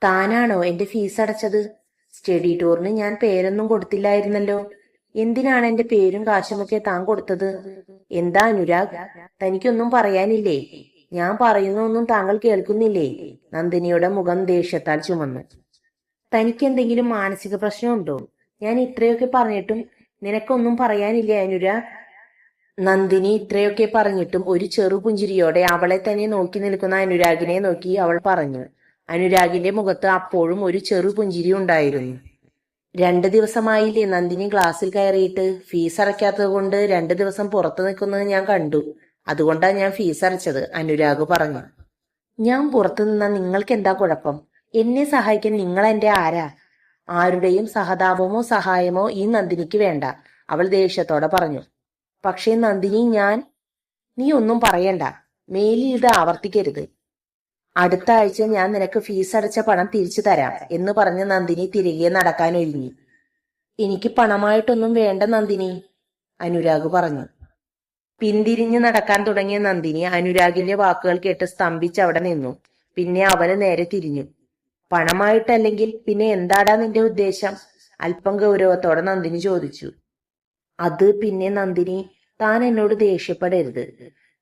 താനാണോ എന്റെ ഫീസ് അടച്ചത്? സ്റ്റഡി ടൂറിന് ഞാൻ പേരൊന്നും കൊടുത്തില്ലായിരുന്നല്ലോ. എന്തിനാണ് എന്റെ പേരും കാശുമൊക്കെ താൻ കൊടുത്തത്? എന്താ അനുരാഗ്, തനിക്കൊന്നും പറയാനില്ലേ? ഞാൻ പറയുന്നൊന്നും താങ്കൾ കേൾക്കുന്നില്ലേ? നന്ദിനിയുടെ മുഖം ദേഷ്യത്താൽ ചുമന്നു. തനിക്ക് എന്തെങ്കിലും മാനസിക പ്രശ്നമുണ്ടോ? ഞാൻ ഇത്രയൊക്കെ പറഞ്ഞിട്ടും നിനക്കൊന്നും പറയാനില്ലേ അനുരാഗ്? നന്ദിനി ഇത്രയൊക്കെ പറഞ്ഞിട്ടും ഒരു ചെറുപുഞ്ചിരിയോടെ അവളെ തന്നെ നോക്കി നിൽക്കുന്ന അനുരാഗിനെ നോക്കി അവൾ പറഞ്ഞു. അനുരാഗിന്റെ മുഖത്ത് അപ്പോഴും ഒരു ചെറുപുഞ്ചിരി ഉണ്ടായിരുന്നു. 2 ദിവസമായില്ലേ നന്ദിനി ക്ലാസ്സിൽ കയറിയിട്ട്? ഫീസ് അടയ്ക്കാത്തത് കൊണ്ട് 2 ദിവസം പുറത്തു നിൽക്കുന്നത് ഞാൻ കണ്ടു. അതുകൊണ്ടാണ് ഞാൻ ഫീസ് അടച്ചത്, അനുരാഗ് പറഞ്ഞു. ഞാൻ പുറത്തു നിന്നാ നിങ്ങൾക്ക് എന്താ കുഴപ്പം? എന്നെ സഹായിക്കാൻ നിങ്ങൾ എന്റെ ആരാ? ആരുടെയും സഹതാപമോ സഹായമോ ഈ നന്ദിനിക്ക് വേണ്ട, അവൾ ദേഷ്യത്തോടെ പറഞ്ഞു. പക്ഷേ നന്ദിനി, നീ ഒന്നും പറയണ്ട. മേലിൽ ഇത് ആവർത്തിക്കരുത്. അടുത്ത ആഴ്ച ഞാൻ നിനക്ക് ഫീസ് അടച്ച പണം തിരിച്ചു തരാം എന്ന് പറഞ്ഞ് നന്ദിനി തിരികെ നടക്കാൻ ഒരുങ്ങി. എനിക്ക് പണമായിട്ടൊന്നും വേണ്ട നന്ദിനി, അനുരാഗ് പറഞ്ഞു. പിന്തിരിഞ്ഞു നടക്കാൻ തുടങ്ങിയ നന്ദിനി അനുരാഗിന്റെ വാക്കുകൾ കേട്ട് സ്തംഭിച്ച് അവിടെ നിന്നു. പിന്നെ അവന് നേരെ തിരിഞ്ഞു. പണമായിട്ടല്ലെങ്കിൽ പിന്നെ എന്താടാ നിന്റെ ഉദ്ദേശം? അല്പം ഗൗരവത്തോടെ നന്ദിനി ചോദിച്ചു. അത് പിന്നെ നന്ദിനി, താൻ എന്നോട് ദേഷ്യപ്പെടരുത്.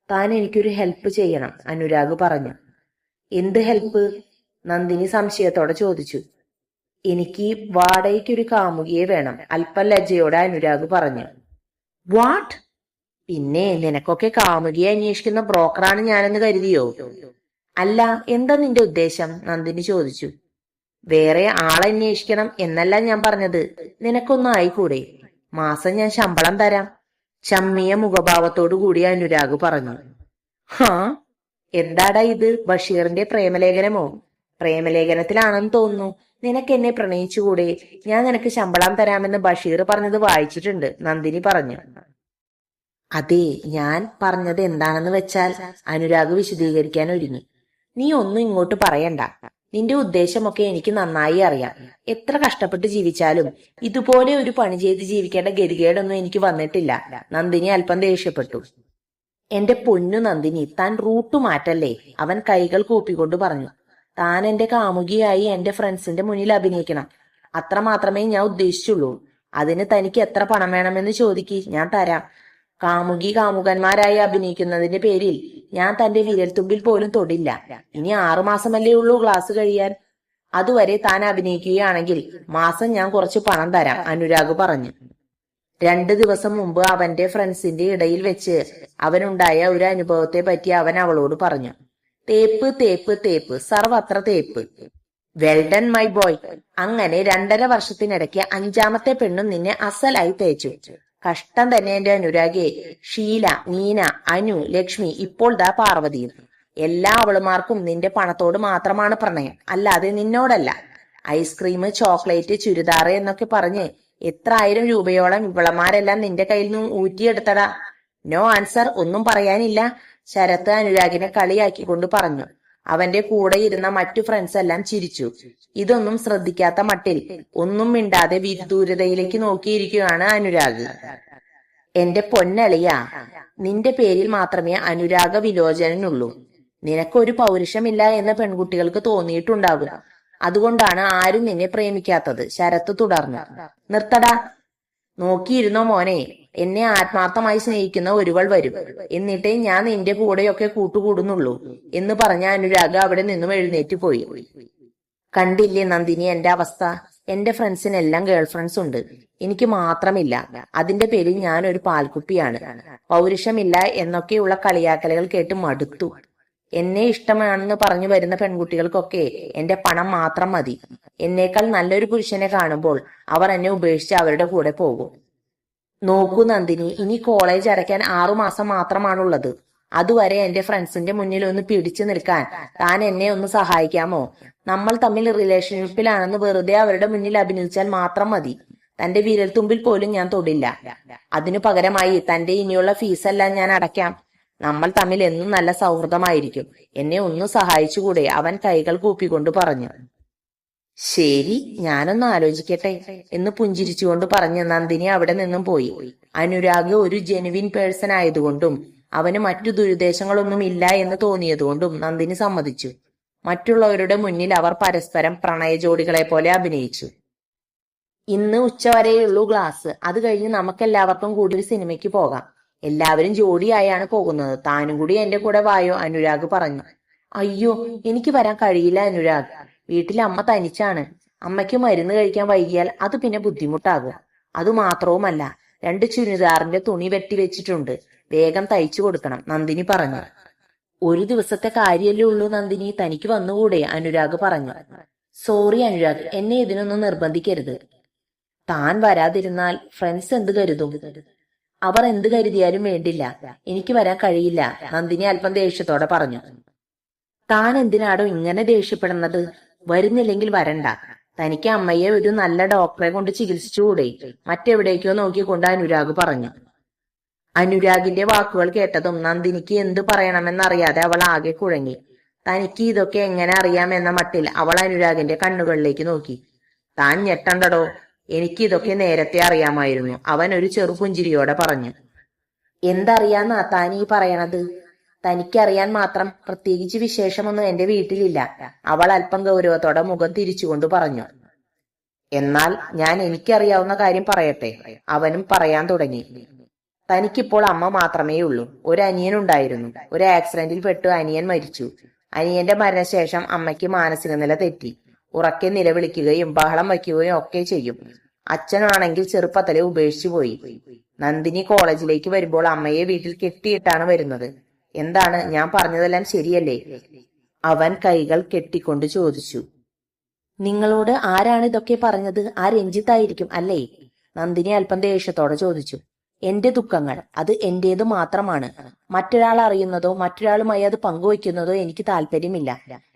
താൻ എനിക്കൊരു ഹെൽപ്പ് ചെയ്യണം, അനുരാഗ് പറഞ്ഞു. എന്ത് ഹെൽപ്പ്? നന്ദിനി സംശയത്തോടെ ചോദിച്ചു. എനിക്ക് വാടകയ്ക്കൊരു കാമുകിയെ വേണം, അല്പം ലജ്ജയോടെ അനുരാഗ് പറഞ്ഞു. വാട്ട്? പിന്നെ നിനക്കൊക്കെ കാമുകിയെ അന്വേഷിക്കുന്ന ബ്രോക്കറാണ് ഞാനെന്ന് കരുതിയോ? അല്ല, എന്താ നിന്റെ ഉദ്ദേശം? നന്ദിനി ചോദിച്ചു. വേറെ ആളന്വേഷിക്കണം എന്നല്ല ഞാൻ പറഞ്ഞത്. നിനക്കൊന്നും ആയിക്കൂടെ? മാസം ഞാൻ ശമ്പളം തരാം, ചമ്മിയ മുഖഭാവത്തോടു കൂടി അനുരാഗ് പറഞ്ഞു. ഹാ, എന്താടാ ഇത്, ബഷീറിന്റെ പ്രേമലേഖനമോ? പ്രേമലേഖനത്തിലാണെന്ന് തോന്നുന്നു. നിനക്ക് എന്നെ പ്രണയിച്ചുകൂടെ? ഞാൻ നിനക്ക് ശമ്പളം തരാമെന്ന് ബഷീർ പറഞ്ഞത് വായിച്ചിട്ടുണ്ട്, നന്ദിനി പറഞ്ഞു. അതെ, ഞാൻ പറഞ്ഞത് എന്താണെന്ന് വെച്ചാൽ, അനുരാഗ് വിശദീകരിക്കാൻ ഒരുങ്ങി. നീ ഒന്നും ഇങ്ങോട്ട് പറയണ്ട. നിന്റെ ഉദ്ദേശമൊക്കെ എനിക്ക് നന്നായി അറിയാം. എത്ര കഷ്ടപ്പെട്ട് ജീവിച്ചാലും ഇതുപോലെ ഒരു പണി ചെയ്ത് ജീവിക്കേണ്ട ഗതികേടൊന്നും എനിക്ക് വന്നിട്ടില്ല, നന്ദിനി അല്പം ദേഷ്യപ്പെട്ടു. എന്റെ പൊന്നു നന്ദിനി, താൻ റൂട്ട് മാറ്റല്ലേ, അവൻ കൈകൾ കൂപ്പിക്കൊണ്ട് പറഞ്ഞു. താൻ എന്റെ കാമുകിയായി എന്റെ ഫ്രണ്ട്സിന്റെ മുന്നിൽ അഭിനയിക്കണം, അത്ര മാത്രമേ ഞാൻ ഉദ്ദേശിച്ചുള്ളൂ. അതിന് തനിക്ക് എത്ര പണം വേണമെന്ന് ചോദിക്ക്, ഞാൻ തരാം. കാമുകി കാമുകന്മാരായി അഭിനയിക്കുന്നതിന്റെ പേരിൽ ഞാൻ തന്റെ വിരൽത്തുമ്പിൽ പോലും തൊടില്ല. ഇനി 6 മാസമല്ലേ ഉള്ളൂ ക്ലാസ് കഴിയാൻ. അതുവരെ താൻ അഭിനയിക്കുകയാണെങ്കിൽ മാസം ഞാൻ കുറച്ച് പണം തരാം, അനുരാഗ് പറഞ്ഞു. 2 ദിവസം മുമ്പ് അവന്റെ ഫ്രണ്ട്സിന്റെ ഇടയിൽ വെച്ച് അവനുണ്ടായ ഒരു അനുഭവത്തെ പറ്റി അവൻ അവളോട് പറഞ്ഞു. തേപ്പ് തേപ്പ് തേപ്പ്, സർവത്ര തേപ്പ്. Well done my boy. അങ്ങനെ 2.5 വർഷത്തിനിടയ്ക്ക് 5-മത്തെ പെണ്ണും നിന്നെ അസലായി തേച്ചു. കഷ്ടം തന്നെ എന്റെ അനുരാഗേ. ഷീല, നീന, അനു, ലക്ഷ്മി, ഇപ്പോൾ ദാ പാർവതിയും. എല്ലാ അവളുമാർക്കും നിന്റെ പണത്തോട് മാത്രമാണ് പ്രണയം, അല്ലാതെ നിന്നോടല്ല. ഐസ്ക്രീം, ചോക്ലേറ്റ്, ചുരിദാറ് എന്നൊക്കെ പറഞ്ഞ് എത്ര 1000 രൂപയോളം ഇവളമാരെല്ലാം നിന്റെ കയ്യിൽ നിന്ന് ഊറ്റിയെടുത്തടാ. നോ ആൻസർ, ഒന്നും പറയാനില്ല, ശരത്ത് അനുരാഗിനെ കളിയാക്കിക്കൊണ്ട് പറഞ്ഞു. അവന്റെ കൂടെ ഇരുന്ന മറ്റു ഫ്രണ്ട്സ് എല്ലാം ചിരിച്ചു. ഇതൊന്നും ശ്രദ്ധിക്കാത്ത മട്ടിൽ ഒന്നും മിണ്ടാതെ വിദൂരതയിലേക്ക് നോക്കിയിരിക്കുകയാണ് അനുരാഗ്. എന്റെ പൊന്നളിയ, നിന്റെ പേരിൽ മാത്രമേ അനുരാഗ വിലോചനുള്ളൂ. നിനക്കൊരു പൗരുഷമില്ല എന്ന് പെൺകുട്ടികൾക്ക് തോന്നിയിട്ടുണ്ടാകും. അതുകൊണ്ടാണ് ആരും നിന്നെ പ്രേമിക്കാത്തത്, ശരത്ത് തുടർന്നു. നിർത്തടാ. നോക്കിയിരുന്നോ മോനെ, എന്നെ ആത്മാർത്ഥമായി സ്നേഹിക്കുന്ന ഒരുവൾ വരും, എന്നിട്ടേ ഞാൻ നിന്റെ കൂടെയൊക്കെ കൂട്ടുകൂടുന്നുള്ളൂ എന്ന് പറഞ്ഞ അനുരാഗ് അവിടെ നിന്നും എഴുന്നേറ്റ് പോയി. കണ്ടില്ലേ നന്ദിനി എന്റെ അവസ്ഥ? എന്റെ ഫ്രണ്ട്സിനെല്ലാം ഗേൾ ഫ്രണ്ട്സ് ഉണ്ട്, എനിക്ക് മാത്രമില്ല. അതിന്റെ പേരിൽ ഞാൻ ഒരു പാൽക്കുപ്പിയാണ്. പൗരുഷമില്ല എന്നൊക്കെയുള്ള കളിയാക്കലുകൾ കേട്ട് മടുത്തു. എന്നെ ഇഷ്ടമാണെന്ന് പറഞ്ഞു വരുന്ന പെൺകുട്ടികൾക്കൊക്കെ എന്റെ പണം മാത്രം മതി. എന്നേക്കാൾ നല്ലൊരു പുരുഷനെ കാണുമ്പോൾ അവർ എന്നെ ഉപേക്ഷിച്ച് അവരുടെ കൂടെ പോകും. നോക്കൂ നന്ദിനി, ഇനി കോളേജ് അടയ്ക്കാൻ 6 മാസം മാത്രമാണുള്ളത്. അതുവരെ എന്റെ ഫ്രണ്ട്സിന്റെ മുന്നിൽ ഒന്ന് പിടിച്ചു നിൽക്കാൻ താൻ എന്നെ ഒന്ന് സഹായിക്കാമോ? നമ്മൾ തമ്മിൽ റിലേഷൻഷിപ്പിലാണെന്ന് വെറുതെ അവരുടെ മുന്നിൽ അഭിനയിച്ചാൽ മാത്രം മതി. തന്റെ വിരൽത്തുമ്പിൽ പോലും ഞാൻ തൊടില്ല. അതിനു പകരമായി തന്റെ ഇനിയുള്ള ഫീസെല്ലാം ഞാൻ അടയ്ക്കാം. നമ്മൾ തമ്മിൽ എന്നും നല്ല സൗഹൃദമായിരിക്കും. എന്നെ ഒന്ന് സഹായിച്ചുകൂടെ? അവൻ കൈകൾ കൂപ്പിക്കൊണ്ട് പറഞ്ഞു. ശരി, ഞാനൊന്ന് ആലോചിക്കട്ടെ എന്ന് പുഞ്ചിരിച്ചുകൊണ്ട് പറഞ്ഞ് നന്ദിനി അവിടെ നിന്നും പോയി. അനുരാഗ് ഒരു ജെനുവിൻ പേഴ്സൺ ആയതുകൊണ്ടും അവന് മറ്റു ദുരുദ്ദേശങ്ങളൊന്നും ഇല്ല എന്ന് തോന്നിയതുകൊണ്ടും നന്ദിനി സമ്മതിച്ചു. മറ്റുള്ളവരുടെ മുന്നിൽ അവർ പരസ്പരം പ്രണയ ജോഡികളെ പോലെ അഭിനയിച്ചു. ഇന്ന് ഉച്ചവരെയുള്ളൂ ക്ലാസ്. അത് കഴിഞ്ഞ് നമുക്കെല്ലാവർക്കും കൂടി ഒരു സിനിമയ്ക്ക് പോകാം. എല്ലാവരും ജോഡിയായാണ് പോകുന്നത്. താനും കൂടി എന്റെ കൂടെ വായോ, അനുരാഗ് പറഞ്ഞു. അയ്യോ, എനിക്ക് വരാൻ കഴിയില്ല അനുരാഗ്. വീട്ടിൽ അമ്മ തനിച്ചാണ്. അമ്മയ്ക്ക് മരുന്ന് കഴിക്കാൻ വൈകിയാൽ അത് പിന്നെ ബുദ്ധിമുട്ടാകും. അതുമാത്രവുമല്ല, 2 ചുരിദാറിന്റെ തുണി വെട്ടി വെച്ചിട്ടുണ്ട്. വേഗം തയ്ച്ചു കൊടുക്കണം, നന്ദിനി പറഞ്ഞു. ഒരു ദിവസത്തെ കാര്യമല്ലേ ഉള്ളൂ നന്ദിനി, തനിക്ക് വന്നുകൂടെ, അനുരാഗ് പറഞ്ഞു. സോറി അനുരാഗ്, എന്നെ ഇതിനൊന്നും നിർബന്ധിക്കരുത്. താൻ വരാതിരുന്നാൽ ഫ്രണ്ട്സ് എന്ത് കരുതും? അവർ എന്ത് കരുതിയാലും വേണ്ടില്ല, എനിക്ക് വരാൻ കഴിയില്ല, നന്ദിനി അല്പം ദേഷ്യത്തോടെ പറഞ്ഞു. താൻ എന്തിനാടോ ഇങ്ങനെ ദേഷ്യപ്പെടുന്നത്? വരുന്നില്ലെങ്കിൽ വരണ്ട. തനിക്ക് അമ്മയെ ഒരു നല്ല ഡോക്ടറെ കൊണ്ട് ചികിത്സിച്ചുകൂടെ? മറ്റെവിടേക്കോ നോക്കിക്കൊണ്ട് അനുരാഗ് പറഞ്ഞു. അനുരാഗിന്റെ വാക്കുകൾ കേട്ടതും നന്ദിനിക്ക് എന്തു പറയണമെന്നറിയാതെ അവൾ ആകെ കുഴങ്ങി. തനിക്ക് ഇതൊക്കെ എങ്ങനെ അറിയാമെന്ന മട്ടിൽ അവൾ അനുരാഗിന്റെ കണ്ണുകളിലേക്ക് നോക്കി. താൻ ഞെട്ടണ്ടടോ, എനിക്ക് ഇതൊക്കെ നേരത്തെ അറിയാമായിരുന്നു, അവൻ ഒരു ചെറുപുഞ്ചിരിയോടെ പറഞ്ഞു. എന്തറിയാന്നാ താൻ ഈ പറയണത്? തനിക്കറിയാൻ മാത്രം പ്രത്യേകിച്ച് വിശേഷമൊന്നും എന്റെ വീട്ടിലില്ല, അവൾ അല്പം ഗൗരവത്തോടെ മുഖം തിരിച്ചുകൊണ്ട് പറഞ്ഞു. എന്നാൽ ഞാൻ എനിക്കറിയാവുന്ന കാര്യം പറയട്ടെ, അവനും പറയാൻ തുടങ്ങി. തനിക്കിപ്പോൾ അമ്മ മാത്രമേ ഉള്ളൂ. ഒരു അനിയനുണ്ടായിരുന്നു. ഒരു ആക്സിഡന്റിൽ പെട്ട് അനിയൻ മരിച്ചു. അനിയന്റെ മരണശേഷം അമ്മയ്ക്ക് മാനസിക നില തെറ്റി. ഉറക്കെ നിലവിളിക്കുകയും ബഹളം വയ്ക്കുകയും ഒക്കെ ചെയ്യും. അച്ഛനാണെങ്കിൽ ചെറുപ്പത്തിലെ ഉപേക്ഷിച്ചു പോയി. നന്ദിനി കോളേജിലേക്ക് വരുമ്പോൾ അമ്മയെ വീട്ടിൽ കെട്ടിയിട്ടാണ് വരുന്നത്. എന്താണ്, ഞാൻ പറഞ്ഞതെല്ലാം ശരിയല്ലേ? അവൻ കൈകൾ കെട്ടിക്കൊണ്ട് ചോദിച്ചു. നിങ്ങളോട് ആരാണ് ഇതൊക്കെ പറഞ്ഞത്? ആ രഞ്ജിത്തായിരിക്കും അല്ലേ? നന്ദിനി അല്പം ദേഷ്യത്തോടെ ചോദിച്ചു. എന്റെ ദുഃഖങ്ങൾ അത് എന്റേത് മാത്രമാണ്. മറ്റൊരാൾ അറിയുന്നതോ മറ്റൊരാളുമായി അത് പങ്കുവയ്ക്കുന്നതോ എനിക്ക് താല്പര്യമില്ല.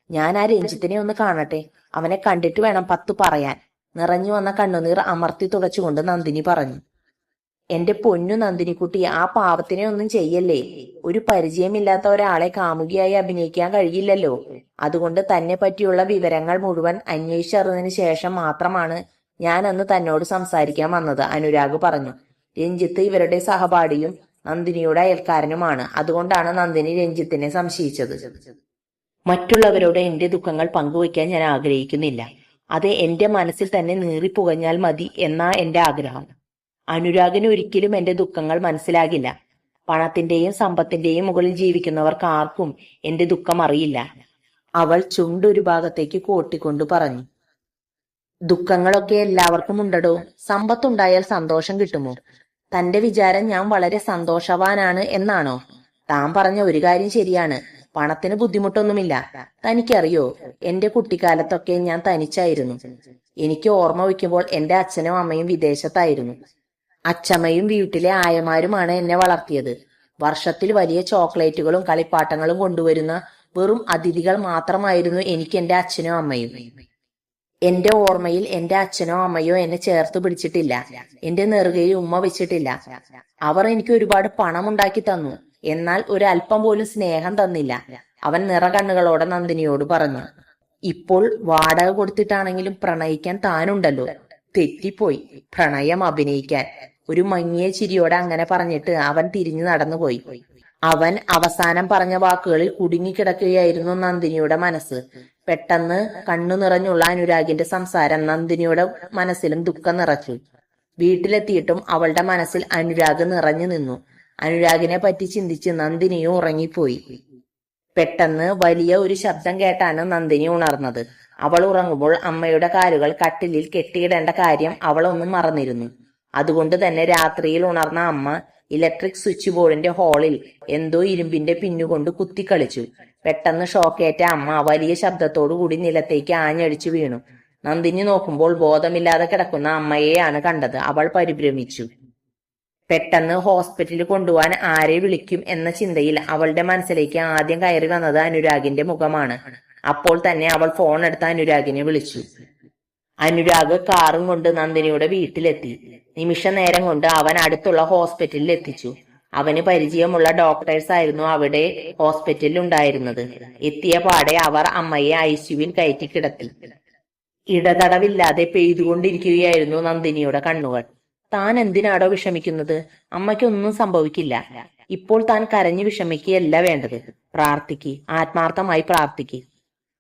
ഞാൻ ആ രഞ്ജിത്തിനെ ഒന്ന് കാണട്ടെ, അവനെ കണ്ടിട്ട് വേണം 10 പറയാൻ. നിറഞ്ഞു വന്ന കണ്ണുനീർ അമർത്തി തുടച്ചുകൊണ്ട് നന്ദിനി പറഞ്ഞു. എന്റെ പൊന്നു നന്ദിനിക്കുട്ടി, ആ പാവത്തിനെ ഒന്നും ചെയ്യല്ലേ. ഒരു പരിചയമില്ലാത്ത ഒരാളെ കാമുകിയായി അഭിനയിക്കാൻ കഴിയില്ലല്ലോ. അതുകൊണ്ട് തന്നെ പറ്റിയുള്ള വിവരങ്ങൾ മുഴുവൻ അന്വേഷിച്ചറിഞ്ഞതിന് ശേഷം മാത്രമാണ് ഞാൻ അന്ന് തന്നോട് സംസാരിക്കാൻ വന്നത്, അനുരാഗ് പറഞ്ഞു. രഞ്ജിത്ത് ഇവരുടെ സഹപാഠിയും നന്ദിനിയുടെ അയൽക്കാരനുമാണ്. അതുകൊണ്ടാണ് നന്ദിനി രഞ്ജിത്തിനെ സംശയിച്ചത്. മറ്റുള്ളവരോട് എന്റെ ദുഃഖങ്ങൾ പങ്കുവയ്ക്കാൻ ഞാൻ ആഗ്രഹിക്കുന്നില്ല. അത് എന്റെ മനസ്സിൽ തന്നെ നീറിപ്പുകഞ്ഞാൽ മതി എന്നാ എന്റെ ആഗ്രഹം. അനുരാഗിന് ഒരിക്കലും എന്റെ ദുഃഖങ്ങൾ മനസ്സിലാകില്ല. പണത്തിന്റെയും സമ്പത്തിന്റെയും മുകളിൽ ജീവിക്കുന്നവർക്ക് ആർക്കും എന്റെ ദുഃഖം അറിയില്ല. അവൾ ചുണ്ടൊരു ഭാഗത്തേക്ക് കോട്ടിക്കൊണ്ടു പറഞ്ഞു. ദുഃഖങ്ങളൊക്കെ എല്ലാവർക്കും ഉണ്ടടോ. സമ്പത്തുണ്ടായാൽ സന്തോഷം കിട്ടുമോ? തന്റെ വിചാരം ഞാൻ വളരെ സന്തോഷവാനാണ് എന്നാണോ? താൻ പറഞ്ഞ ഒരു കാര്യം ശരിയാണ്, പണത്തിന് ബുദ്ധിമുട്ടൊന്നുമില്ല. തനിക്കറിയോ, എന്റെ കുട്ടിക്കാലത്തൊക്കെ ഞാൻ തനിച്ചായിരുന്നു. എനിക്ക് ഓർമ്മ വയ്ക്കുമ്പോൾ എന്റെ അച്ഛനും അമ്മയും വിദേശത്തായിരുന്നു. അച്ഛമ്മയും വീട്ടിലെ ആയമാരുമാണ് എന്നെ വളർത്തിയത്. വർഷത്തിൽ വലിയ ചോക്ലേറ്റുകളും കളിപ്പാട്ടങ്ങളും കൊണ്ടുവരുന്ന വെറും അതിഥികൾ മാത്രമായിരുന്നു എനിക്ക് എന്റെ അച്ഛനും അമ്മയും. എന്റെ ഓർമ്മയിൽ എന്റെ അച്ഛനോ അമ്മയോ എന്നെ ചേർത്ത് പിടിച്ചിട്ടില്ല. എന്റെ നെറുകയിൽ ഉമ്മ വെച്ചിട്ടില്ല. അവർ എനിക്ക് ഒരുപാട് പണം ഉണ്ടാക്കി തന്നു, എന്നാൽ ഒരു അല്പം പോലും സ്നേഹം തന്നില്ല, അവൻ നിറകണ്ണുകളോടെ നന്ദിനിയോട് പറഞ്ഞു. ഇപ്പോൾ വാടക കൊടുത്തിട്ടാണെങ്കിലും പ്രണയിക്കാൻ താനുണ്ടല്ലോ. തെറ്റിപ്പോയി, പ്രണയം അഭിനയിക്കാൻ. ഒരു മങ്ങിയ ചിരിയോടെ അങ്ങനെ പറഞ്ഞിട്ട് അവൻ തിരിഞ്ഞു നടന്നുപോയി. അവൻ അവസാനം പറഞ്ഞ വാക്കുകളിൽ കുടുങ്ങിക്കിടക്കുകയായിരുന്നു നന്ദിനിയുടെ മനസ്സ്. പെട്ടെന്ന് കണ്ണു നിറഞ്ഞുള്ള അനുരാഗിന്റെ സംസാരം നന്ദിനിയുടെ മനസ്സിലും ദുഃഖം നിറച്ചു. വീട്ടിലെത്തിയിട്ടും അവളുടെ മനസ്സിൽ അനുരാഗ് നിറഞ്ഞു നിന്നു. അനുരാഗിനെ പറ്റി ചിന്തിച്ച് നന്ദിനിയും ഉറങ്ങിപ്പോയി. പെട്ടെന്ന് വലിയ ഒരു ശബ്ദം കേട്ടാണ് നന്ദിനി ഉണർന്നത്. അവൾ ഉറങ്ങുമ്പോൾ അമ്മയുടെ കാലുകൾ കട്ടിലിൽ കെട്ടിയിടേണ്ട കാര്യം അവൾ ഒന്നും മറന്നിരുന്നു. അതുകൊണ്ട് തന്നെ രാത്രിയിൽ ഉണർന്ന അമ്മ ഇലക്ട്രിക് സ്വിച്ച് ബോർഡിന്റെ ഹോളിൽ എന്തോ ഇരുമ്പിന്റെ പിന്നുകൊണ്ട് കുത്തിക്കളിച്ചു. പെട്ടെന്ന് ഷോക്കേറ്റ അമ്മ വലിയ ശബ്ദത്തോടു കൂടി നിലത്തേക്ക് ആഞ്ഞടിച്ചു വീണു. നന്ദിനി നോക്കുമ്പോൾ ബോധമില്ലാതെ കിടക്കുന്ന അമ്മയെയാണ് കണ്ടത്. അവൾ പരിഭ്രമിച്ചു. പെട്ടെന്ന് ഹോസ്പിറ്റലിൽ കൊണ്ടുപോകാൻ ആരെ വിളിക്കും എന്ന ചിന്തയിൽ അവളുടെ മനസ്സിലേക്ക് ആദ്യം കയറി വന്നത് അനുരാഗിന്റെ മുഖമാണ്. അപ്പോൾ തന്നെ അവൾ ഫോൺ എടുത്ത് അനുരാഗിനെ വിളിച്ചു. അനുരാഗ് കാറും കൊണ്ട് നന്ദിനിയുടെ വീട്ടിലെത്തി. നിമിഷ നേരം കൊണ്ട് അവൻ അടുത്തുള്ള ഹോസ്പിറ്റലിൽ എത്തിച്ചു. അവന് പരിചയമുള്ള ഡോക്ടേഴ്സ് ആയിരുന്നു അവിടെ ഹോസ്പിറ്റലിൽ ഉണ്ടായിരുന്നത്. എത്തിയ പാടെ അവർ അമ്മയെ ICUവിൽ കയറ്റി കിടത്തി. ഇടതടവില്ലാതെ പെയ്തുകൊണ്ടിരിക്കുകയായിരുന്നു നന്ദിനിയുടെ കണ്ണുകൾ. താൻ എന്തിനാടോ വിഷമിക്കുന്നത്? അമ്മയ്ക്കൊന്നും സംഭവിക്കില്ല. ഇപ്പോൾ താൻ കരഞ്ഞു വിഷമിക്കുകയല്ല വേണ്ടത്. പ്രാർത്ഥിക്ക്, ആത്മാർത്ഥമായി പ്രാർത്ഥിക്ക്.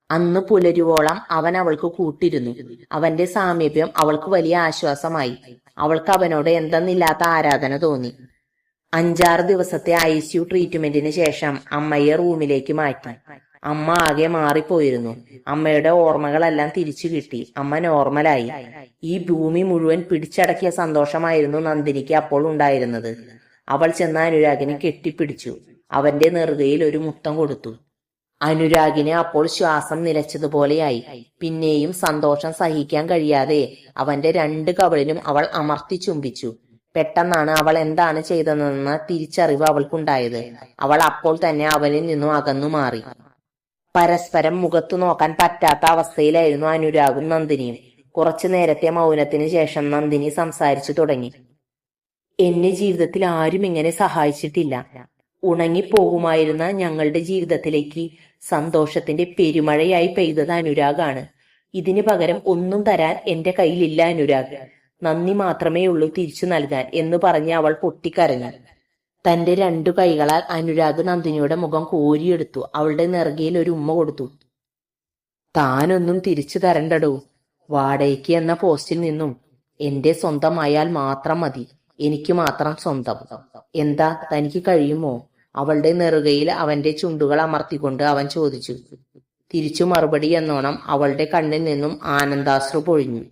അന്ന് പുലരുവോളം അവൻ അവൾക്ക് കൂട്ടിരുന്നു. അവന്റെ സാമീപ്യം അവൾക്ക് വലിയ ആശ്വാസമായി. അവൾക്ക് അവനോട് എന്തെന്നില്ലാത്ത ആരാധന തോന്നി. 5-6 ദിവസത്തെ ICU ട്രീറ്റ്മെന്റിന് ശേഷം അമ്മയെ റൂമിലേക്ക് മാറ്റി. അമ്മ ആകെ മാറിപ്പോയിരുന്നു. അമ്മയുടെ ഓർമ്മകളെല്ലാം തിരിച്ചു കിട്ടി. അമ്മ നോർമലായി. ഈ ഭൂമി മുഴുവൻ പിടിച്ചടക്കിയ സന്തോഷമായിരുന്നു നന്ദിനിക്ക് അപ്പോൾ ഉണ്ടായിരുന്നത്. അവൾ ചെന്ന അനുരാഗിനെ കെട്ടിപ്പിടിച്ചു. അവന്റെ നെറുകയിൽ ഒരു മുത്തം കൊടുത്തു. അനുരാഗിന് അപ്പോൾ ശ്വാസം നിലച്ചതുപോലെയായി. പിന്നെയും സന്തോഷം സഹിക്കാൻ കഴിയാതെ അവന്റെ 2 കവിളിലും അവൾ അമർത്തി ചുംബിച്ചു. പെട്ടെന്നാണ് അവൾ എന്താണ് ചെയ്തതെന്ന തിരിച്ചറിവ് അവൾക്കുണ്ടായത്. അവൾ അപ്പോൾ തന്നെ അവനിൽ നിന്നും അകന്നു മാറി. പരസ്പരം മുഖത്തു നോക്കാൻ പറ്റാത്ത അവസ്ഥയിലായിരുന്നു അനുരാഗും നന്ദിനിയും. കുറച്ചു നേരത്തെ മൗനത്തിന് ശേഷം നന്ദിനി സംസാരിച്ചു തുടങ്ങി. എന്നെ ജീവിതത്തിൽ ആരും ഇങ്ങനെ സഹായിച്ചിട്ടില്ല. ഉണങ്ങിപ്പോകുമായിരുന്ന ഞങ്ങളുടെ ജീവിതത്തിലേക്ക് സന്തോഷത്തിന്റെ പെരുമഴയായി പെയ്തത് അനുരാഗാണ്. ഇതിന് പകരം ഒന്നും തരാൻ എന്റെ കയ്യിലില്ല അനുരാഗ്. നന്ദി മാത്രമേ ഉള്ളൂ തിരിച്ചു നൽകാൻ എന്ന് പറഞ്ഞ് അവൾ പൊട്ടിക്കരഞ്ഞു. തന്റെ 2 കൈകളാൽ അനുരാഗ് നന്ദിനിയുടെ മുഖം കോരിയെടുത്തു. അവളുടെ നെറുകയിൽ ഒരു ഉമ്മ കൊടുത്തു. താനൊന്നും തിരിച്ചു തരണ്ടടോ. വാടകയ്ക്ക് എന്ന പോസ്റ്റിൽ നിന്നും എന്റെ സ്വന്തമായാൽ മാത്രം മതി. എനിക്ക് മാത്രം സ്വന്തം. എന്താ തനിക്ക് കഴിയുമോ? അവളുടെ നെറുകയിൽ അവന്റെ ചുണ്ടുകൾ അമർത്തിക്കൊണ്ട് അവൻ ചോദിച്ചു. തിരിച്ചു മറുപടി എന്നോണം അവളുടെ കണ്ണിൽ നിന്നും ആനന്ദാശ്രു പൊഴിഞ്ഞു.